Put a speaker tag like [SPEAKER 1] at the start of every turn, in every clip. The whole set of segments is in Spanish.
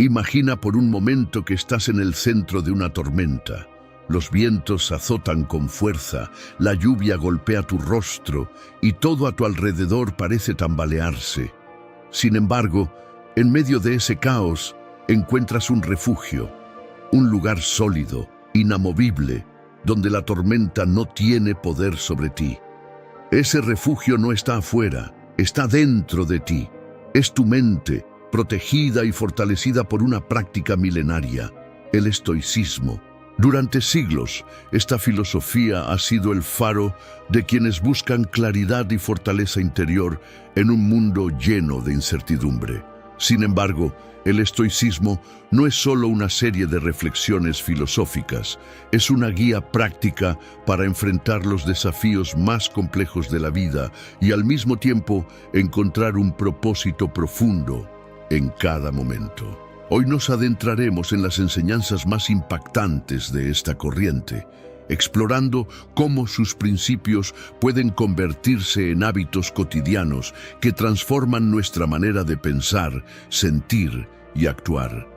[SPEAKER 1] Imagina por un momento que estás en el centro de una tormenta. Los vientos azotan con fuerza, la lluvia golpea tu rostro y todo a tu alrededor parece tambalearse. Sin embargo, en medio de ese caos, encuentras un refugio, un lugar sólido, inamovible, donde la tormenta no tiene poder sobre ti. Ese refugio no está afuera, está dentro de ti. Es tu mente, protegida y fortalecida por una práctica milenaria, el estoicismo. Durante siglos, esta filosofía ha sido el faro de quienes buscan claridad y fortaleza interior en un mundo lleno de incertidumbre. Sin embargo, el estoicismo no es solo una serie de reflexiones filosóficas, es una guía práctica para enfrentar los desafíos más complejos de la vida y al mismo tiempo encontrar un propósito profundo en cada momento. Hoy nos adentraremos en las enseñanzas más impactantes de esta corriente, explorando cómo sus principios pueden convertirse en hábitos cotidianos que transforman nuestra manera de pensar, sentir y actuar.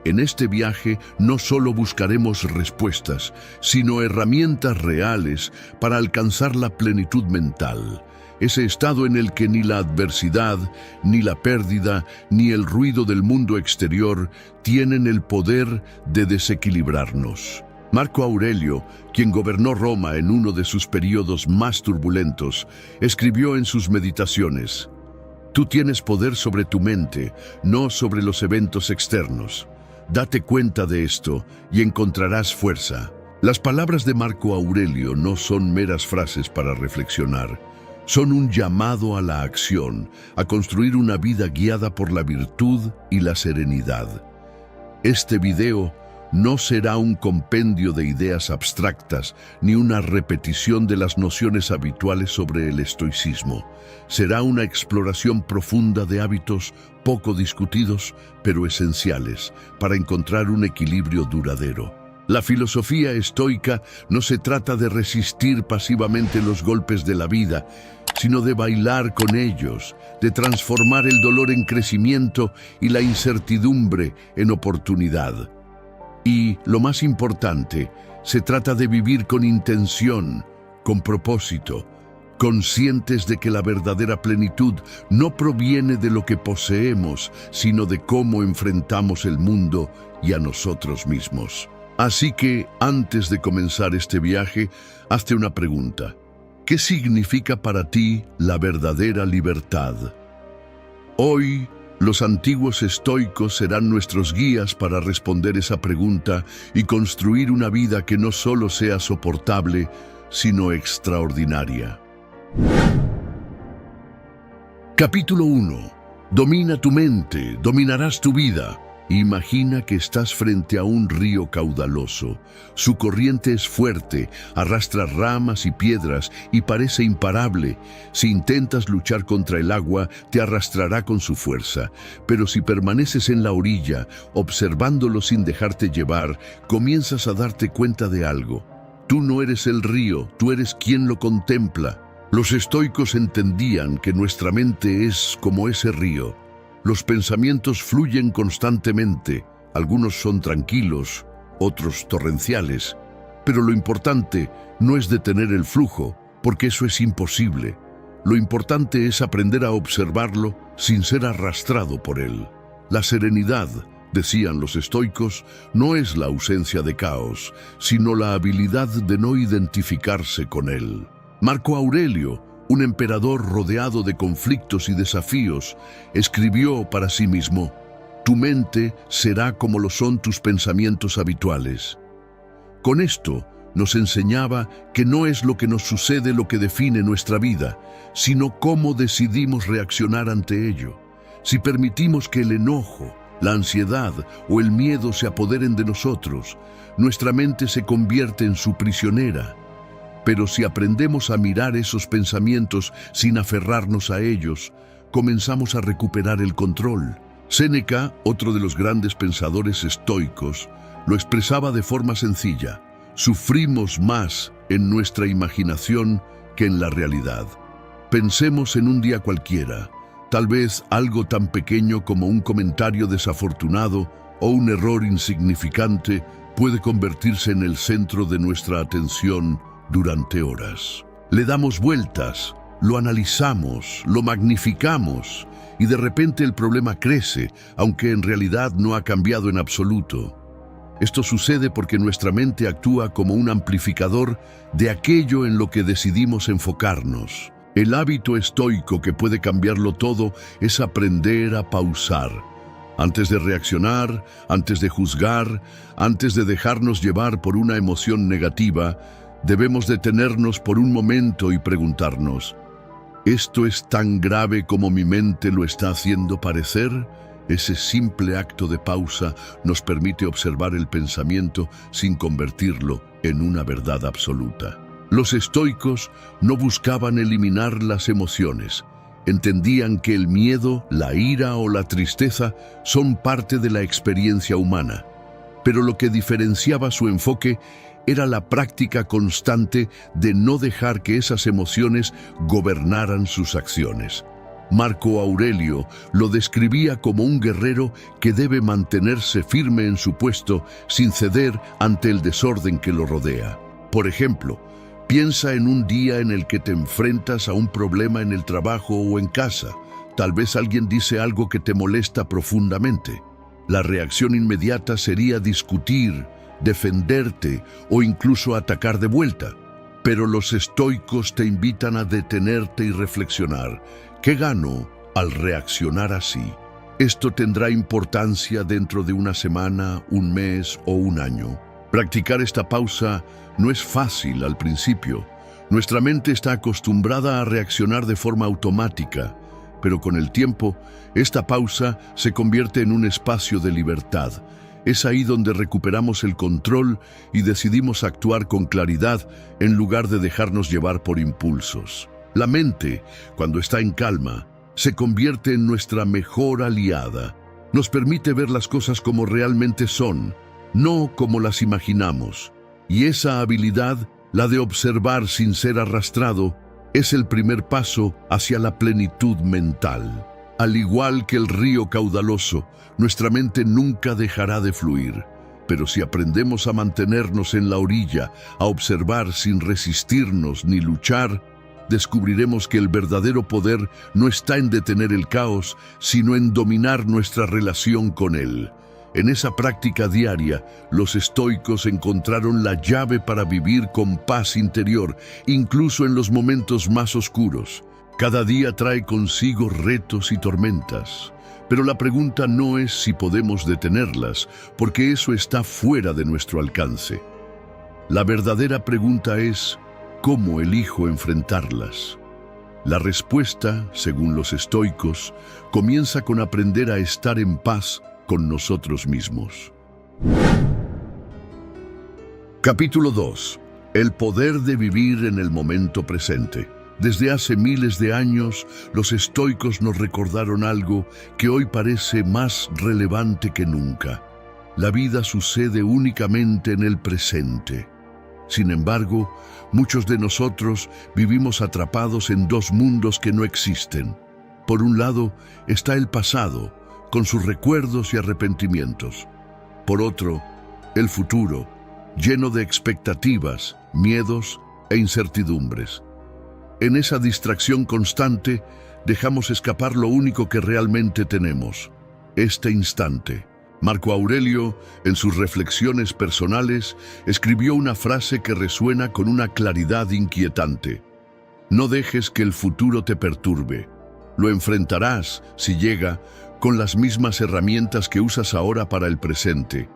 [SPEAKER 1] En este viaje no solo buscaremos respuestas, sino herramientas reales para alcanzar la plenitud mental, ese estado en el que ni la adversidad, ni la pérdida, ni el ruido del mundo exterior tienen el poder de desequilibrarnos. Marco Aurelio, quien gobernó Roma en uno de sus periodos más turbulentos, escribió en sus meditaciones: «Tú tienes poder sobre tu mente, no sobre los eventos externos. Date cuenta de esto y encontrarás fuerza». Las palabras de Marco Aurelio no son meras frases para reflexionar. Son un llamado a la acción, a construir una vida guiada por la virtud y la serenidad. Este video no será un compendio de ideas abstractas ni una repetición de las nociones habituales sobre el estoicismo. Será una exploración profunda de hábitos poco discutidos, pero esenciales, para encontrar un equilibrio duradero. La filosofía estoica no se trata de resistir pasivamente los golpes de la vida, sino de bailar con ellos, de transformar el dolor en crecimiento y la incertidumbre en oportunidad. Y, lo más importante, se trata de vivir con intención, con propósito, conscientes de que la verdadera plenitud no proviene de lo que poseemos, sino de cómo enfrentamos el mundo y a nosotros mismos. Así que, antes de comenzar este viaje, hazte una pregunta. ¿Qué significa para ti la verdadera libertad? Hoy, los antiguos estoicos serán nuestros guías para responder esa pregunta y construir una vida que no solo sea soportable, sino extraordinaria. Capítulo 1. Domina tu mente, dominarás tu vida. Imagina que estás frente a un río caudaloso. Su corriente es fuerte, arrastra ramas y piedras y parece imparable. Si intentas luchar contra el agua, te arrastrará con su fuerza. Pero si permaneces en la orilla, observándolo sin dejarte llevar, comienzas a darte cuenta de algo. Tú no eres el río, tú eres quien lo contempla. Los estoicos entendían que nuestra mente es como ese río. Los pensamientos fluyen constantemente, algunos son tranquilos, otros torrenciales, pero lo importante no es detener el flujo, porque eso es imposible. Lo importante es aprender a observarlo sin ser arrastrado por él. La serenidad, decían los estoicos, no es la ausencia de caos, sino la habilidad de no identificarse con él. Marco Aurelio, un emperador rodeado de conflictos y desafíos, escribió para sí mismo: «Tu mente será como lo son tus pensamientos habituales». Con esto nos enseñaba que no es lo que nos sucede lo que define nuestra vida, sino cómo decidimos reaccionar ante ello. Si permitimos que el enojo, la ansiedad o el miedo se apoderen de nosotros, nuestra mente se convierte en su prisionera. Pero si aprendemos a mirar esos pensamientos sin aferrarnos a ellos, comenzamos a recuperar el control. Séneca, otro de los grandes pensadores estoicos, lo expresaba de forma sencilla: sufrimos más en nuestra imaginación que en la realidad. Pensemos en un día cualquiera, tal vez algo tan pequeño como un comentario desafortunado o un error insignificante puede convertirse en el centro de nuestra atención durante horas. Le damos vueltas, lo analizamos, lo magnificamos y de repente el problema crece, aunque en realidad no ha cambiado en absoluto. Esto sucede porque nuestra mente actúa como un amplificador de aquello en lo que decidimos enfocarnos. El hábito estoico que puede cambiarlo todo es aprender a pausar. Antes de reaccionar, antes de juzgar, antes de dejarnos llevar por una emoción negativa, debemos detenernos por un momento y preguntarnos: ¿esto es tan grave como mi mente lo está haciendo parecer? Ese simple acto de pausa nos permite observar el pensamiento sin convertirlo en una verdad absoluta. Los estoicos no buscaban eliminar las emociones. Entendían que el miedo, la ira o la tristeza son parte de la experiencia humana. Pero lo que diferenciaba su enfoque era la práctica constante de no dejar que esas emociones gobernaran sus acciones. Marco Aurelio lo describía como un guerrero que debe mantenerse firme en su puesto sin ceder ante el desorden que lo rodea. Por ejemplo, piensa en un día en el que te enfrentas a un problema en el trabajo o en casa. Tal vez alguien dice algo que te molesta profundamente. La reacción inmediata sería discutir, defenderte o incluso atacar de vuelta. Pero los estoicos te invitan a detenerte y reflexionar. ¿Qué gano al reaccionar así? Esto tendrá importancia dentro de una semana, un mes o un año. Practicar esta pausa no es fácil al principio. Nuestra mente está acostumbrada a reaccionar de forma automática, pero con el tiempo, esta pausa se convierte en un espacio de libertad. Es ahí donde recuperamos el control y decidimos actuar con claridad en lugar de dejarnos llevar por impulsos. La mente, cuando está en calma, se convierte en nuestra mejor aliada. Nos permite ver las cosas como realmente son, no como las imaginamos. Y esa habilidad, la de observar sin ser arrastrado, es el primer paso hacia la plenitud mental. Al igual que el río caudaloso, nuestra mente nunca dejará de fluir. Pero si aprendemos a mantenernos en la orilla, a observar sin resistirnos ni luchar, descubriremos que el verdadero poder no está en detener el caos, sino en dominar nuestra relación con él. En esa práctica diaria, los estoicos encontraron la llave para vivir con paz interior, incluso en los momentos más oscuros. Cada día trae consigo retos y tormentas, pero la pregunta no es si podemos detenerlas, porque eso está fuera de nuestro alcance. La verdadera pregunta es: ¿cómo elijo enfrentarlas? La respuesta, según los estoicos, comienza con aprender a estar en paz con nosotros mismos. Capítulo 2. El poder de vivir en el momento presente. Desde hace miles de años, los estoicos nos recordaron algo que hoy parece más relevante que nunca. La vida sucede únicamente en el presente. Sin embargo, muchos de nosotros vivimos atrapados en dos mundos que no existen. Por un lado está el pasado, con sus recuerdos y arrepentimientos. Por otro, el futuro, lleno de expectativas, miedos e incertidumbres. En esa distracción constante, dejamos escapar lo único que realmente tenemos: este instante. Marco Aurelio, en sus reflexiones personales, escribió una frase que resuena con una claridad inquietante: no dejes que el futuro te perturbe. Lo enfrentarás, si llega, con las mismas herramientas que usas ahora para el presente.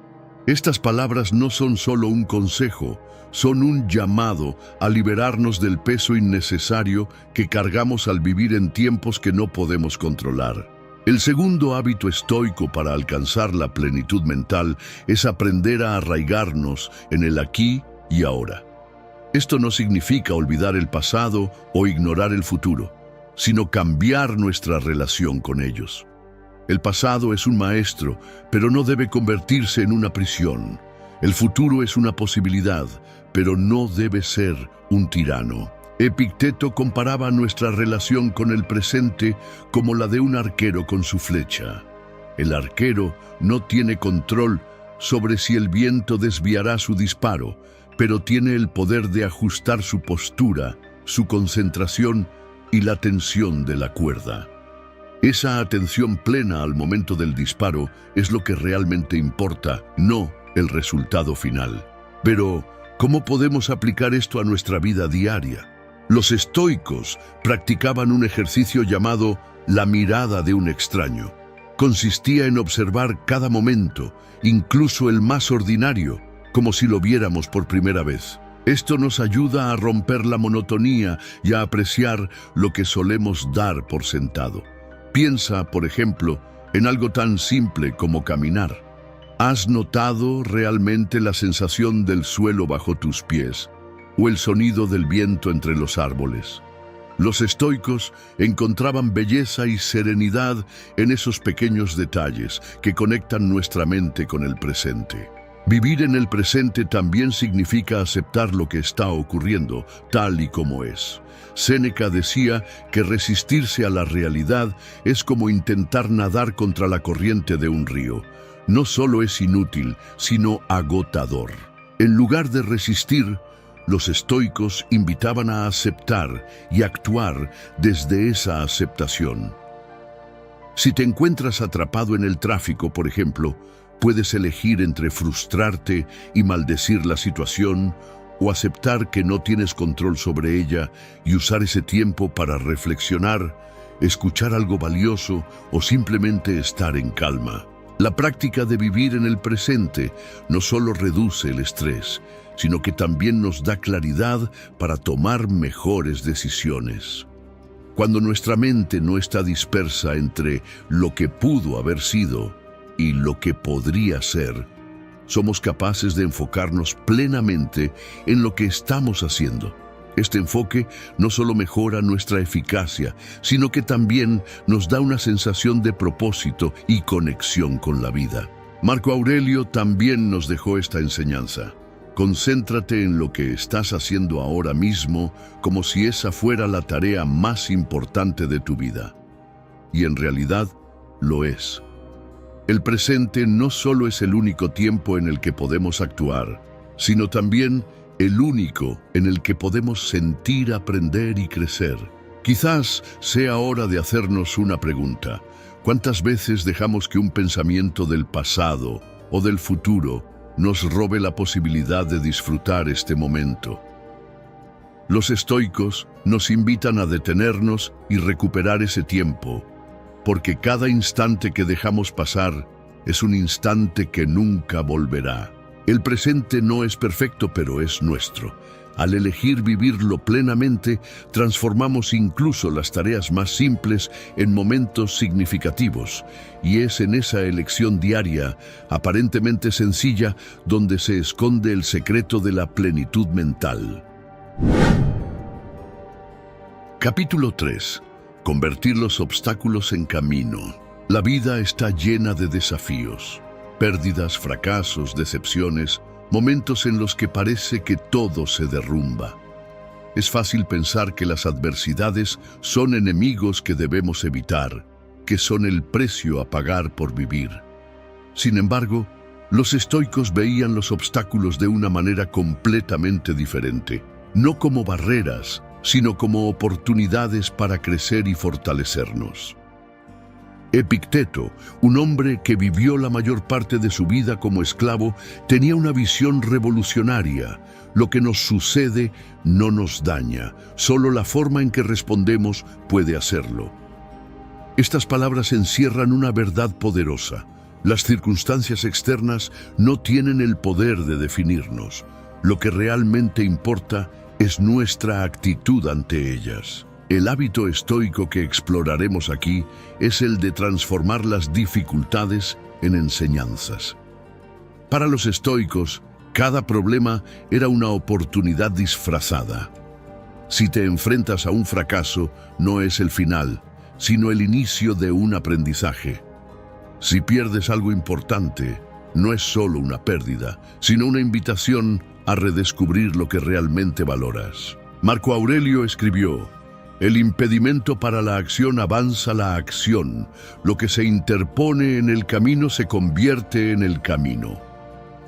[SPEAKER 1] Estas palabras no son solo un consejo, son un llamado a liberarnos del peso innecesario que cargamos al vivir en tiempos que no podemos controlar. El segundo hábito estoico para alcanzar la plenitud mental es aprender a arraigarnos en el aquí y ahora. Esto no significa olvidar el pasado o ignorar el futuro, sino cambiar nuestra relación con ellos. El pasado es un maestro, pero no debe convertirse en una prisión. El futuro es una posibilidad, pero no debe ser un tirano. Epicteto comparaba nuestra relación con el presente como la de un arquero con su flecha. El arquero no tiene control sobre si el viento desviará su disparo, pero tiene el poder de ajustar su postura, su concentración y la tensión de la cuerda. Esa atención plena al momento del disparo es lo que realmente importa, no el resultado final. Pero, ¿cómo podemos aplicar esto a nuestra vida diaria? Los estoicos practicaban un ejercicio llamado la mirada de un extraño. Consistía en observar cada momento, incluso el más ordinario, como si lo viéramos por primera vez. Esto nos ayuda a romper la monotonía y a apreciar lo que solemos dar por sentado. Piensa, por ejemplo, en algo tan simple como caminar. ¿Has notado realmente la sensación del suelo bajo tus pies o el sonido del viento entre los árboles? Los estoicos encontraban belleza y serenidad en esos pequeños detalles que conectan nuestra mente con el presente. Vivir en el presente también significa aceptar lo que está ocurriendo, tal y como es. Séneca decía que resistirse a la realidad es como intentar nadar contra la corriente de un río. No solo es inútil, sino agotador. En lugar de resistir, los estoicos invitaban a aceptar y actuar desde esa aceptación. Si te encuentras atrapado en el tráfico, por ejemplo, puedes elegir entre frustrarte y maldecir la situación o aceptar que no tienes control sobre ella y usar ese tiempo para reflexionar, escuchar algo valioso o simplemente estar en calma. La práctica de vivir en el presente no solo reduce el estrés, sino que también nos da claridad para tomar mejores decisiones. Cuando nuestra mente no está dispersa entre lo que pudo haber sido y lo que podría ser, somos capaces de enfocarnos plenamente en lo que estamos haciendo. Este enfoque no solo mejora nuestra eficacia, sino que también nos da una sensación de propósito y conexión con la vida. Marco Aurelio también nos dejó esta enseñanza. Concéntrate en lo que estás haciendo ahora mismo como si esa fuera la tarea más importante de tu vida. Y en realidad lo es. El presente no solo es el único tiempo en el que podemos actuar, sino también el único en el que podemos sentir, aprender y crecer. Quizás sea hora de hacernos una pregunta. ¿Cuántas veces dejamos que un pensamiento del pasado o del futuro nos robe la posibilidad de disfrutar este momento? Los estoicos nos invitan a detenernos y recuperar ese tiempo, porque cada instante que dejamos pasar es un instante que nunca volverá. El presente no es perfecto, pero es nuestro. Al elegir vivirlo plenamente, transformamos incluso las tareas más simples en momentos significativos. Y es en esa elección diaria, aparentemente sencilla, donde se esconde el secreto de la plenitud mental. Capítulo 3. Convertir los obstáculos en camino. La vida está llena de desafíos, pérdidas, fracasos, decepciones, momentos en los que parece que todo se derrumba. Es fácil pensar que las adversidades son enemigos que debemos evitar, que son el precio a pagar por vivir. Sin embargo, los estoicos veían los obstáculos de una manera completamente diferente, no como barreras, sino como oportunidades para crecer y fortalecernos. Epicteto, un hombre que vivió la mayor parte de su vida como esclavo, tenía una visión revolucionaria. Lo que nos sucede no nos daña, solo la forma en que respondemos puede hacerlo. Estas palabras encierran una verdad poderosa. Las circunstancias externas no tienen el poder de definirnos. Lo que realmente importa es nuestra actitud ante ellas. El hábito estoico que exploraremos aquí es el de transformar las dificultades en enseñanzas. Para los estoicos, cada problema era una oportunidad disfrazada. Si te enfrentas a un fracaso, no es el final, sino el inicio de un aprendizaje. Si pierdes algo importante, no es solo una pérdida, sino una invitación a redescubrir lo que realmente valoras. Marco Aurelio escribió: El impedimento para la acción avanza la acción. Lo que se interpone en el camino se convierte en el camino.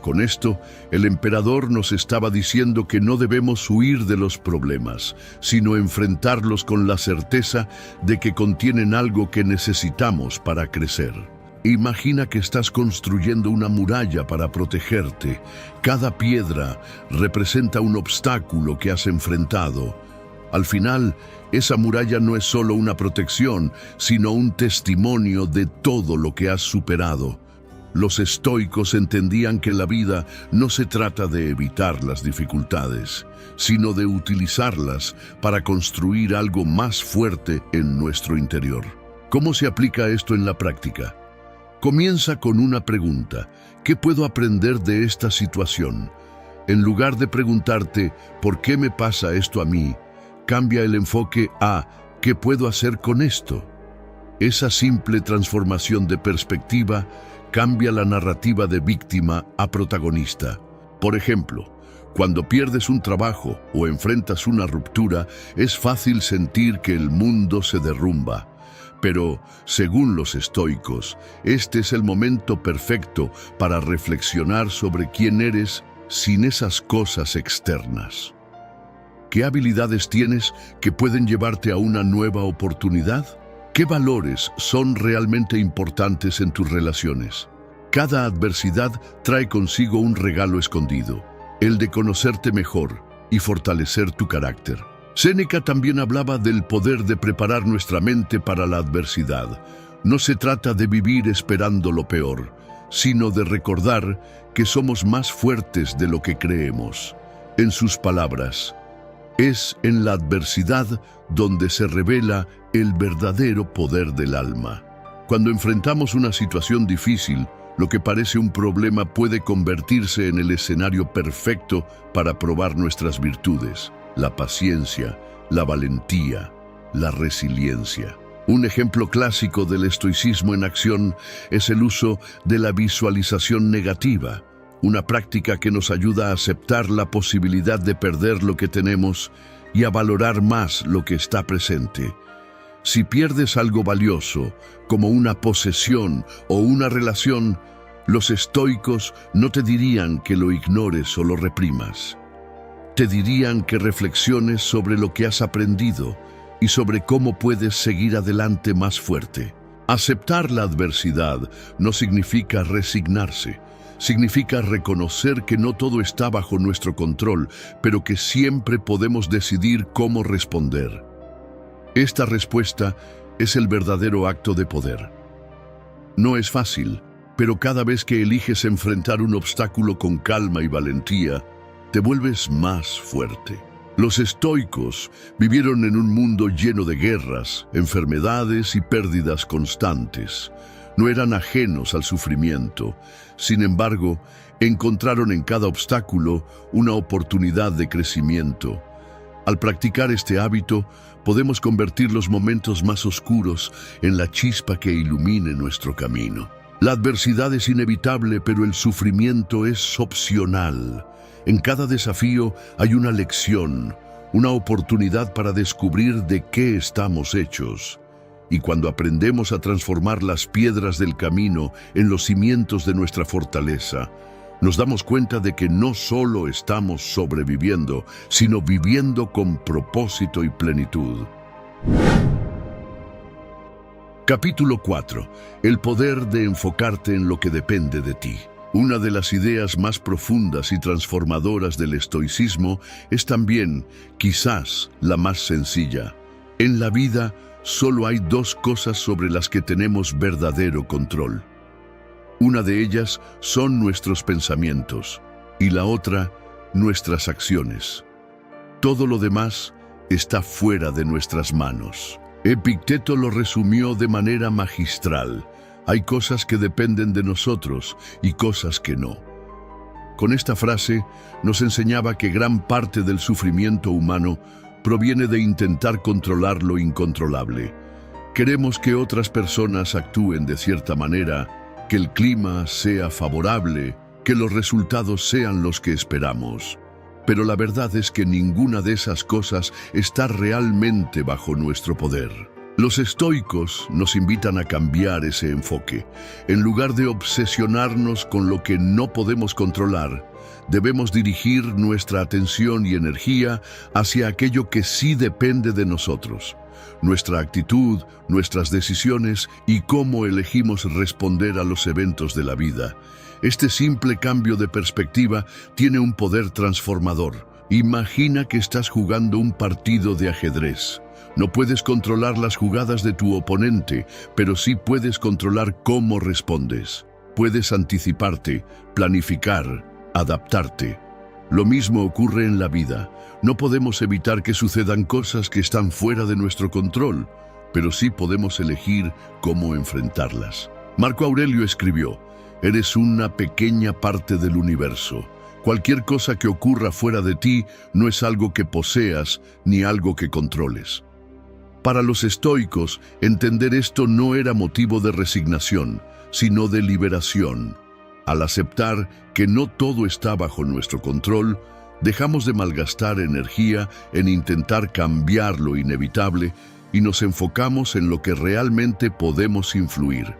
[SPEAKER 1] Con esto, el emperador nos estaba diciendo que no debemos huir de los problemas, sino enfrentarlos con la certeza de que contienen algo que necesitamos para crecer. Imagina que estás construyendo una muralla para protegerte. Cada piedra representa un obstáculo que has enfrentado. Al final, esa muralla no es solo una protección, sino un testimonio de todo lo que has superado. Los estoicos entendían que la vida no se trata de evitar las dificultades, sino de utilizarlas para construir algo más fuerte en nuestro interior. ¿Cómo se aplica esto en la práctica? Comienza con una pregunta. ¿Qué puedo aprender de esta situación? En lugar de preguntarte, ¿por qué me pasa esto a mí?, cambia el enfoque a ¿qué puedo hacer con esto? Esa simple transformación de perspectiva cambia la narrativa de víctima a protagonista. Por ejemplo, cuando pierdes un trabajo o enfrentas una ruptura, es fácil sentir que el mundo se derrumba. Pero, según los estoicos, este es el momento perfecto para reflexionar sobre quién eres sin esas cosas externas. ¿Qué habilidades tienes que pueden llevarte a una nueva oportunidad? ¿Qué valores son realmente importantes en tus relaciones? Cada adversidad trae consigo un regalo escondido, el de conocerte mejor y fortalecer tu carácter. Séneca también hablaba del poder de preparar nuestra mente para la adversidad. No se trata de vivir esperando lo peor, sino de recordar que somos más fuertes de lo que creemos. En sus palabras, es en la adversidad donde se revela el verdadero poder del alma. Cuando enfrentamos una situación difícil, lo que parece un problema puede convertirse en el escenario perfecto para probar nuestras virtudes, la paciencia, la valentía, la resiliencia. Un ejemplo clásico del estoicismo en acción es el uso de la visualización negativa, una práctica que nos ayuda a aceptar la posibilidad de perder lo que tenemos y a valorar más lo que está presente. Si pierdes algo valioso, como una posesión o una relación, los estoicos no te dirían que lo ignores o lo reprimas. Te dirían que reflexiones sobre lo que has aprendido y sobre cómo puedes seguir adelante más fuerte. Aceptar la adversidad no significa resignarse. Significa reconocer que no todo está bajo nuestro control, pero que siempre podemos decidir cómo responder. Esta respuesta es el verdadero acto de poder. No es fácil, pero cada vez que eliges enfrentar un obstáculo con calma y valentía, te vuelves más fuerte. Los estoicos vivieron en un mundo lleno de guerras, enfermedades y pérdidas constantes. No eran ajenos al sufrimiento. Sin embargo, encontraron en cada obstáculo una oportunidad de crecimiento. Al practicar este hábito, podemos convertir los momentos más oscuros en la chispa que ilumine nuestro camino. La adversidad es inevitable, pero el sufrimiento es opcional. En cada desafío hay una lección, una oportunidad para descubrir de qué estamos hechos. Y cuando aprendemos a transformar las piedras del camino en los cimientos de nuestra fortaleza, nos damos cuenta de que no solo estamos sobreviviendo, sino viviendo con propósito y plenitud. Capítulo 4. El poder de enfocarte en lo que depende de ti. Una de las ideas más profundas y transformadoras del estoicismo es también, quizás, la más sencilla. En la vida, solo hay dos cosas sobre las que tenemos verdadero control. Una de ellas son nuestros pensamientos y la otra, nuestras acciones. Todo lo demás está fuera de nuestras manos. Epicteto lo resumió de manera magistral. Hay cosas que dependen de nosotros y cosas que no. Con esta frase nos enseñaba que gran parte del sufrimiento humano proviene de intentar controlar lo incontrolable. Queremos que otras personas actúen de cierta manera, que el clima sea favorable, que los resultados sean los que esperamos. Pero la verdad es que ninguna de esas cosas está realmente bajo nuestro poder. Los estoicos nos invitan a cambiar ese enfoque. En lugar de obsesionarnos con lo que no podemos controlar, debemos dirigir nuestra atención y energía hacia aquello que sí depende de nosotros. Nuestra actitud, nuestras decisiones y cómo elegimos responder a los eventos de la vida. Este simple cambio de perspectiva tiene un poder transformador. Imagina que estás jugando un partido de ajedrez. No puedes controlar las jugadas de tu oponente, pero sí puedes controlar cómo respondes. Puedes anticiparte, planificar, adaptarte. Lo mismo ocurre en la vida. No podemos evitar que sucedan cosas que están fuera de nuestro control, pero sí podemos elegir cómo enfrentarlas. Marco Aurelio escribió: «Eres una pequeña parte del universo. Cualquier cosa que ocurra fuera de ti no es algo que poseas ni algo que controles». Para los estoicos, entender esto no era motivo de resignación, sino de liberación. Al aceptar que no todo está bajo nuestro control, dejamos de malgastar energía en intentar cambiar lo inevitable y nos enfocamos en lo que realmente podemos influir: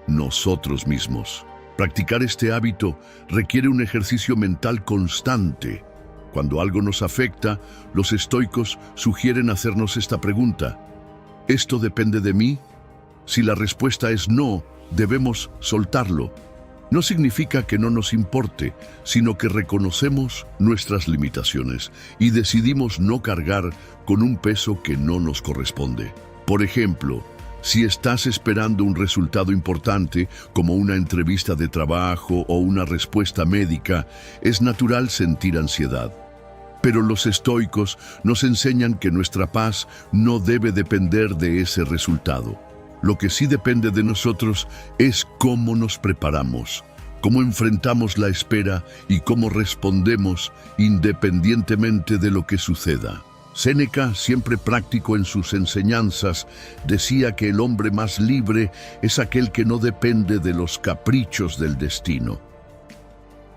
[SPEAKER 1] nosotros mismos. Practicar este hábito requiere un ejercicio mental constante. Cuando algo nos afecta, los estoicos sugieren hacernos esta pregunta: ¿esto depende de mí? Si la respuesta es no, debemos soltarlo. No significa que no nos importe, sino que reconocemos nuestras limitaciones y decidimos no cargar con un peso que no nos corresponde. Por ejemplo, si estás esperando un resultado importante, como una entrevista de trabajo o una respuesta médica, es natural sentir ansiedad. Pero los estoicos nos enseñan que nuestra paz no debe depender de ese resultado. Lo que sí depende de nosotros es cómo nos preparamos, cómo enfrentamos la espera y cómo respondemos independientemente de lo que suceda. Séneca, siempre práctico en sus enseñanzas, decía que el hombre más libre es aquel que no depende de los caprichos del destino.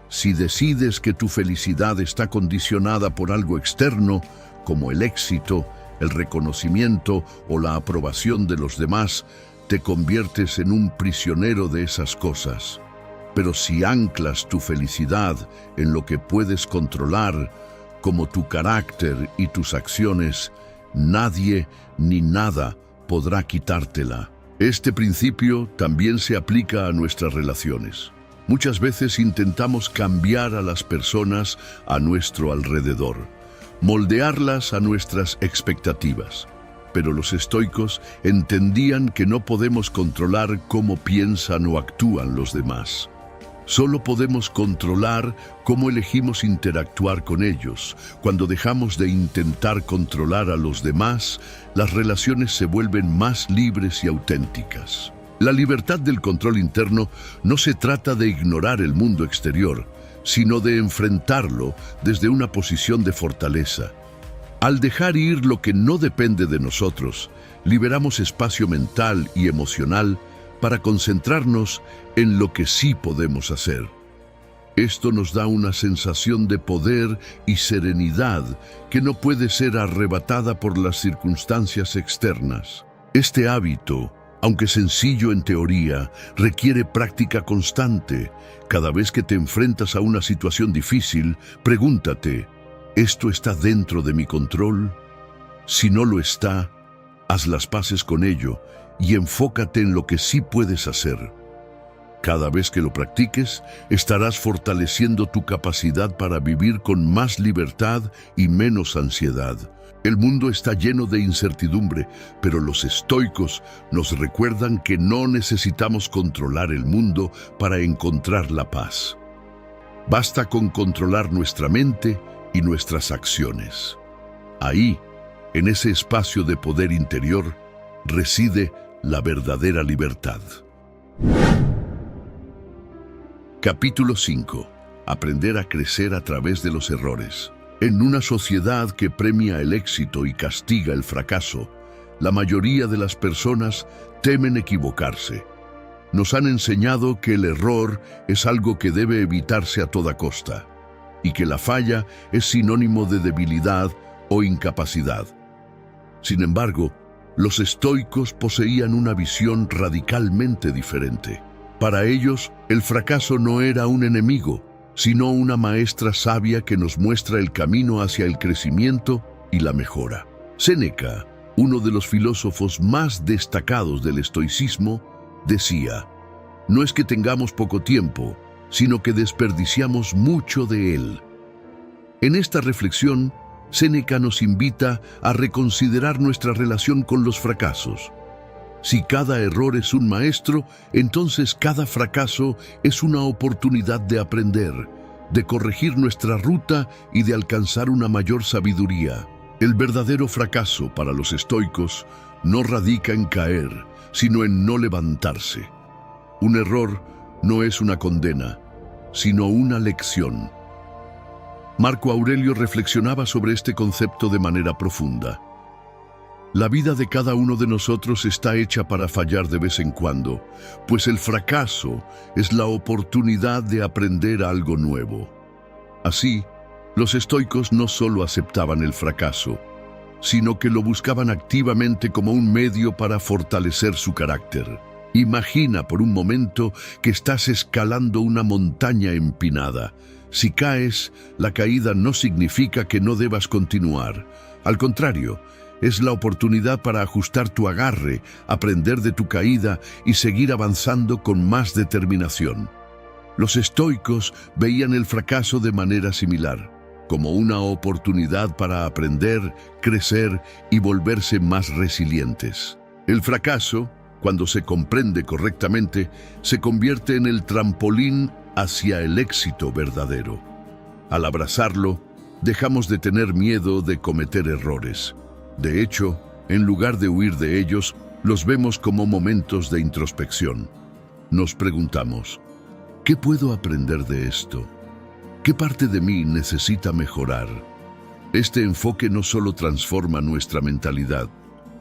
[SPEAKER 1] Si decides que tu felicidad está condicionada por algo externo, como el éxito, el reconocimiento o la aprobación de los demás, te conviertes en un prisionero de esas cosas. Pero si anclas tu felicidad en lo que puedes controlar, como tu carácter y tus acciones, nadie ni nada podrá quitártela. Este principio también se aplica a nuestras relaciones. Muchas veces intentamos cambiar a las personas a nuestro alrededor, moldearlas a nuestras expectativas. Pero los estoicos entendían que no podemos controlar cómo piensan o actúan los demás. Solo podemos controlar cómo elegimos interactuar con ellos. Cuando dejamos de intentar controlar a los demás, las relaciones se vuelven más libres y auténticas. La libertad del control interno no se trata de ignorar el mundo exterior, sino de enfrentarlo desde una posición de fortaleza. Al dejar ir lo que no depende de nosotros, liberamos espacio mental y emocional para concentrarnos en lo que sí podemos hacer. Esto nos da una sensación de poder y serenidad que no puede ser arrebatada por las circunstancias externas. Este hábito, aunque sencillo en teoría, requiere práctica constante. Cada vez que te enfrentas a una situación difícil, pregúntate: ¿esto está dentro de mi control? Si no lo está, haz las paces con ello y enfócate en lo que sí puedes hacer. Cada vez que lo practiques, estarás fortaleciendo tu capacidad para vivir con más libertad y menos ansiedad. El mundo está lleno de incertidumbre, pero los estoicos nos recuerdan que no necesitamos controlar el mundo para encontrar la paz. Basta con controlar nuestra mente y nuestras acciones. Ahí, en ese espacio de poder interior, reside la verdadera libertad. Capítulo 5. Aprender a crecer a través de los errores. En una sociedad que premia el éxito y castiga el fracaso, la mayoría de las personas temen equivocarse. Nos han enseñado que el error es algo que debe evitarse a toda costa. y que la falla es sinónimo de debilidad o incapacidad. Sin embargo, los estoicos poseían una visión radicalmente diferente. Para ellos, el fracaso no era un enemigo, sino una maestra sabia que nos muestra el camino hacia el crecimiento y la mejora. Séneca, uno de los filósofos más destacados del estoicismo, decía: «No es que tengamos poco tiempo, sino que desperdiciamos mucho de él». En esta reflexión, Séneca nos invita a reconsiderar nuestra relación con los fracasos. Si cada error es un maestro, entonces cada fracaso es una oportunidad de aprender, de corregir nuestra ruta y de alcanzar una mayor sabiduría. El verdadero fracaso para los estoicos no radica en caer, sino en no levantarse. Un error no es una condena, sino una lección. Marco Aurelio reflexionaba sobre este concepto de manera profunda. La vida de cada uno de nosotros está hecha para fallar de vez en cuando, pues el fracaso es la oportunidad de aprender algo nuevo. Así, los estoicos no solo aceptaban el fracaso, sino que lo buscaban activamente como un medio para fortalecer su carácter. Imagina por un momento que estás escalando una montaña empinada. Si caes, la caída no significa que no debas continuar. Al contrario, es la oportunidad para ajustar tu agarre, aprender de tu caída y seguir avanzando con más determinación. Los estoicos veían el fracaso de manera similar, como una oportunidad para aprender, crecer y volverse más resilientes. El fracaso, cuando se comprende correctamente, se convierte en el trampolín hacia el éxito verdadero. Al abrazarlo, dejamos de tener miedo de cometer errores. De hecho, en lugar de huir de ellos, los vemos como momentos de introspección. Nos preguntamos: ¿qué puedo aprender de esto? ¿Qué parte de mí necesita mejorar? Este enfoque no solo transforma nuestra mentalidad,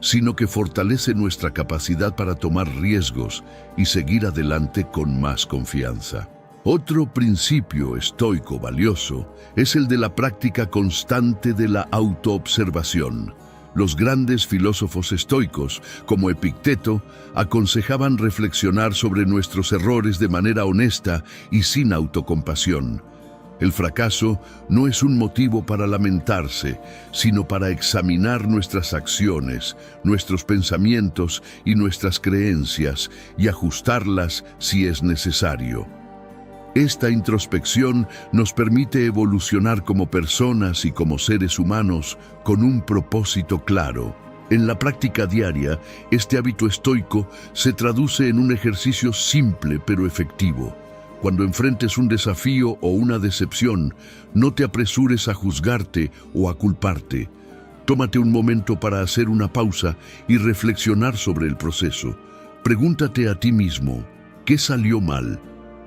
[SPEAKER 1] sino que fortalece nuestra capacidad para tomar riesgos y seguir adelante con más confianza. Otro principio estoico valioso es el de la práctica constante de la autoobservación. Los grandes filósofos estoicos, como Epicteto, aconsejaban reflexionar sobre nuestros errores de manera honesta y sin autocompasión. El fracaso no es un motivo para lamentarse, sino para examinar nuestras acciones, nuestros pensamientos y nuestras creencias y ajustarlas si es necesario. Esta introspección nos permite evolucionar como personas y como seres humanos con un propósito claro. En la práctica diaria, este hábito estoico se traduce en un ejercicio simple pero efectivo. Cuando enfrentes un desafío o una decepción, no te apresures a juzgarte o a culparte. Tómate un momento para hacer una pausa y reflexionar sobre el proceso. Pregúntate a ti mismo: ¿qué salió mal?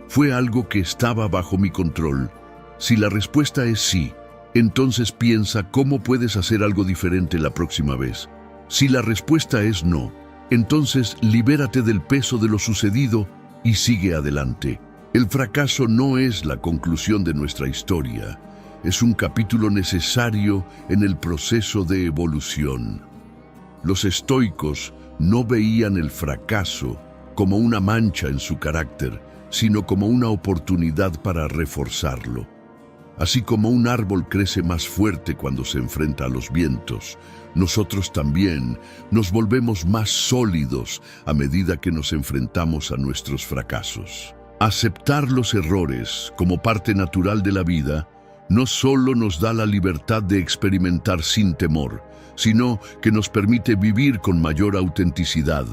[SPEAKER 1] ¿Fue algo que estaba bajo mi control? Si la respuesta es sí, entonces piensa cómo puedes hacer algo diferente la próxima vez. Si la respuesta es no, entonces libérate del peso de lo sucedido y sigue adelante. El fracaso no es la conclusión de nuestra historia, es un capítulo necesario en el proceso de evolución. Los estoicos no veían el fracaso como una mancha en su carácter, sino como una oportunidad para reforzarlo. Así como un árbol crece más fuerte cuando se enfrenta a los vientos, nosotros también nos volvemos más sólidos a medida que nos enfrentamos a nuestros fracasos. Aceptar los errores como parte natural de la vida no solo nos da la libertad de experimentar sin temor, sino que nos permite vivir con mayor autenticidad.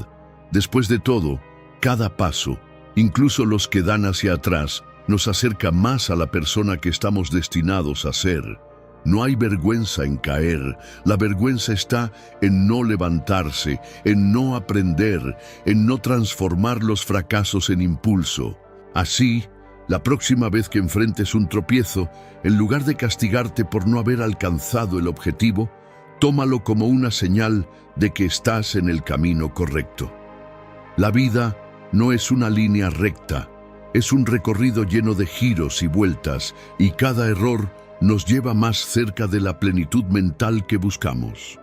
[SPEAKER 1] Después de todo, cada paso, incluso los que dan hacia atrás, nos acerca más a la persona que estamos destinados a ser. No hay vergüenza en caer, la vergüenza está en no levantarse, en no aprender, en no transformar los fracasos en impulso. Así, la próxima vez que enfrentes un tropiezo, en lugar de castigarte por no haber alcanzado el objetivo, tómalo como una señal de que estás en el camino correcto. La vida no es una línea recta, Es un recorrido lleno de giros y vueltas, y cada error nos lleva más cerca de la plenitud mental que buscamos.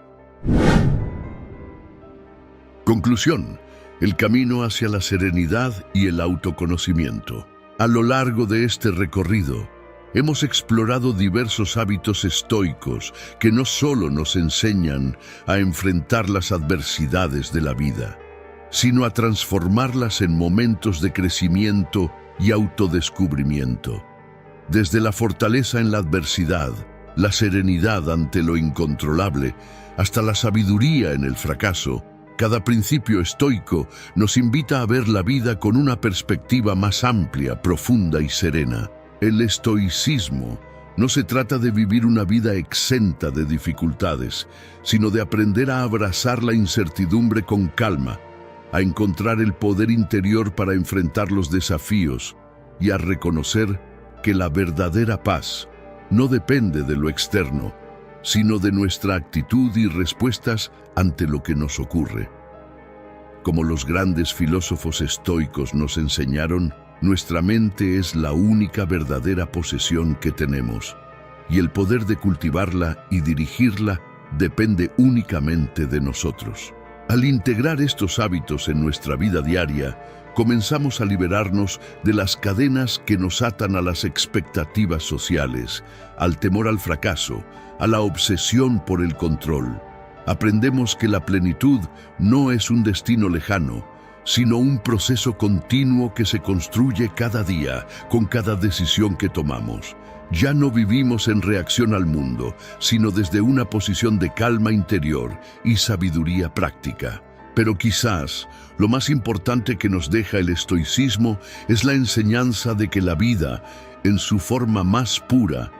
[SPEAKER 1] Conclusión: el camino hacia la serenidad y el autoconocimiento. A lo largo de este recorrido, hemos explorado diversos hábitos estoicos que no solo nos enseñan a enfrentar las adversidades de la vida, sino a transformarlas en momentos de crecimiento y autodescubrimiento. Desde la fortaleza en la adversidad, la serenidad ante lo incontrolable, hasta la sabiduría en el fracaso, cada principio estoico nos invita a ver la vida con una perspectiva más amplia, profunda y serena. El estoicismo no se trata de vivir una vida exenta de dificultades, sino de aprender a abrazar la incertidumbre con calma, a encontrar el poder interior para enfrentar los desafíos y a reconocer que la verdadera paz no depende de lo externo, sino de nuestra actitud y respuestas ante lo que nos ocurre. Como los grandes filósofos estoicos nos enseñaron, nuestra mente es la única verdadera posesión que tenemos, y el poder de cultivarla y dirigirla depende únicamente de nosotros. Al integrar estos hábitos en nuestra vida diaria, comenzamos a liberarnos de las cadenas que nos atan a las expectativas sociales, al temor al fracaso, a la obsesión por el control. Aprendemos que la plenitud no es un destino lejano, sino un proceso continuo que se construye cada día, con cada decisión que tomamos. Ya no vivimos en reacción al mundo, sino desde una posición de calma interior y sabiduría práctica. Pero quizás lo más importante que nos deja el estoicismo es la enseñanza de que la vida, en su forma más pura,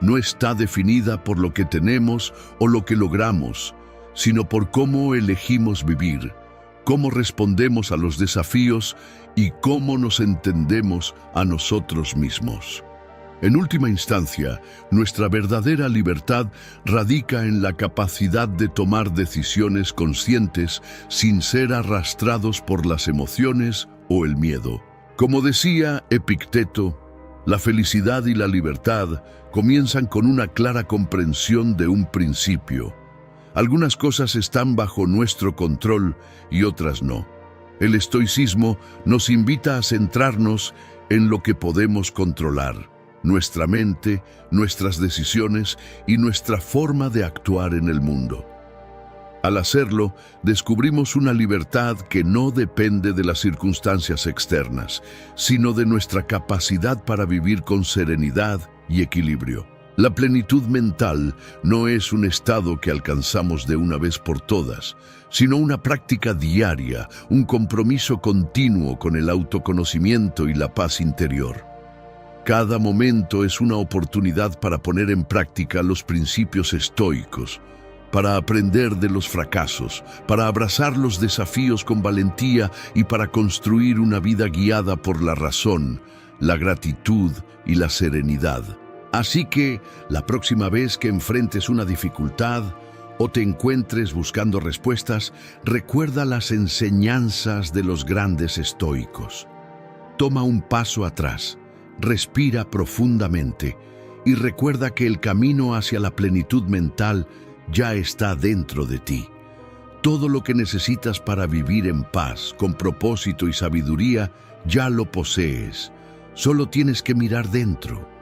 [SPEAKER 1] no está definida por lo que tenemos o lo que logramos, sino por cómo elegimos vivir, cómo respondemos a los desafíos y cómo nos entendemos a nosotros mismos. En última instancia, nuestra verdadera libertad radica en la capacidad de tomar decisiones conscientes sin ser arrastrados por las emociones o el miedo. Como decía Epicteto, la felicidad y la libertad comienzan con una clara comprensión de un principio. Algunas cosas están bajo nuestro control y otras no. El estoicismo nos invita a centrarnos en lo que podemos controlar: nuestra mente, nuestras decisiones y nuestra forma de actuar en el mundo. Al hacerlo, descubrimos una libertad que no depende de las circunstancias externas, sino de nuestra capacidad para vivir con serenidad y equilibrio. La plenitud mental no es un estado que alcanzamos de una vez por todas, sino una práctica diaria, un compromiso continuo con el autoconocimiento y la paz interior. Cada momento es una oportunidad para poner en práctica los principios estoicos, para aprender de los fracasos, para abrazar los desafíos con valentía y para construir una vida guiada por la razón, la gratitud y la serenidad. Así que, la próxima vez que enfrentes una dificultad o te encuentres buscando respuestas, recuerda las enseñanzas de los grandes estoicos. Toma un paso atrás, respira profundamente y recuerda que el camino hacia la plenitud mental ya está dentro de ti. Todo lo que necesitas para vivir en paz, con propósito y sabiduría, ya lo posees. Solo tienes que mirar dentro.